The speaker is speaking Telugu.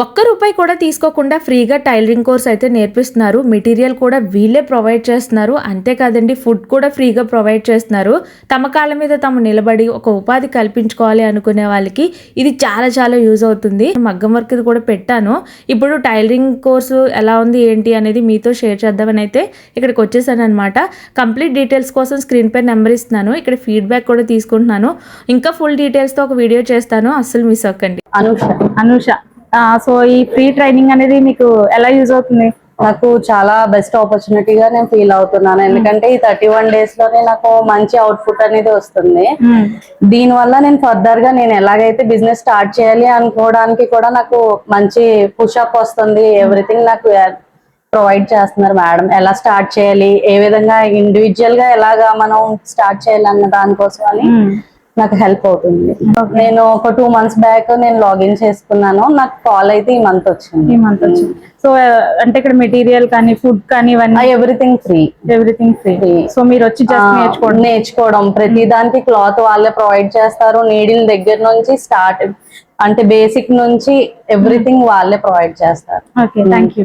ఒక్క రూపాయి కూడా తీసుకోకుండా ఫ్రీగా టైలరింగ్ కోర్స్ అయితే నేర్పిస్తున్నారు. మెటీరియల్ కూడా వీళ్ళే ప్రొవైడ్ చేస్తున్నారు. అంతేకాదండి, ఫుడ్ కూడా ఫ్రీగా ప్రొవైడ్ చేస్తున్నారు. తమ కాళ్ళ మీద తాము నిలబడి ఒక ఉపాధి కల్పించుకోవాలి అనుకునే వాళ్ళకి ఇది చాలా చాలా యూజ్ అవుతుంది. మగ్గం వర్క్ కూడా పెట్టాను. ఇప్పుడు టైలరింగ్ కోర్సు ఎలా ఉంది ఏంటి అనేది మీతో షేర్ చేద్దామని అయితే ఇక్కడికి వచ్చేసాను అనమాట. కంప్లీట్ డీటెయిల్స్ కోసం స్క్రీన్ పై నెంబర్ ఇస్తున్నాను. ఇక్కడ ఫీడ్బ్యాక్ కూడా తీసుకుంటున్నాను. ఇంకా ఫుల్ డీటెయిల్స్తో ఒక వీడియో చేస్తాను, అస్సలు మిస్ అవ్వకండి. అనూష సో ఈ ఫ్రీ ట్రైనింగ్ అనేది మీకు ఎలా యూజ్ అవుతుంది? నాకు చాలా బెస్ట్ ఆపర్చునిటీగా నేను ఫీల్ అవుతున్నాను. ఎందుకంటే ఈ 31 days లోనే నాకు మంచి అవుట్పుట్ అనేది వస్తుంది. దీని వల్ల నేను ఫర్దర్ గా నేను ఎలాగైతే బిజినెస్ స్టార్ట్ చేయాలి అనుకోవడానికి కూడా నాకు మంచి పుషప్ వస్తుంది. ఎవ్రీథింగ్ నాకు ప్రొవైడ్ చేస్తున్నారు మేడం. ఎలా స్టార్ట్ చేయాలి, ఏ విధంగా ఇండివిజువల్ గా ఎలాగా మనం స్టార్ట్ చేయాలి అన్న దానికోసం అని నాకు హెల్ప్ అవుతుంది. నేను ఒక 2 months బ్యాక్ నేను లాగిన్ చేసుకున్నాను. నాకు కాల్ అయితే ఈ మంత్ వచ్చింది. సో అంటే ఇక్కడ మెటీరియల్ కానీ ఫుడ్ కానీ ఇవన్నీ ఎవ్రీథింగ్ ఫ్రీ. సో మీరు వచ్చి జస్ట్ నేర్చుకోవడం ప్రతి దానికి క్లాత్ వాళ్ళే ప్రొవైడ్ చేస్తారు. నీడిల్ దగ్గర నుంచి స్టార్ట్ అంటే బేసిక్ నుంచి ఎవ్రీథింగ్ వాళ్ళే ప్రొవైడ్ చేస్తారు. Okay, thank you.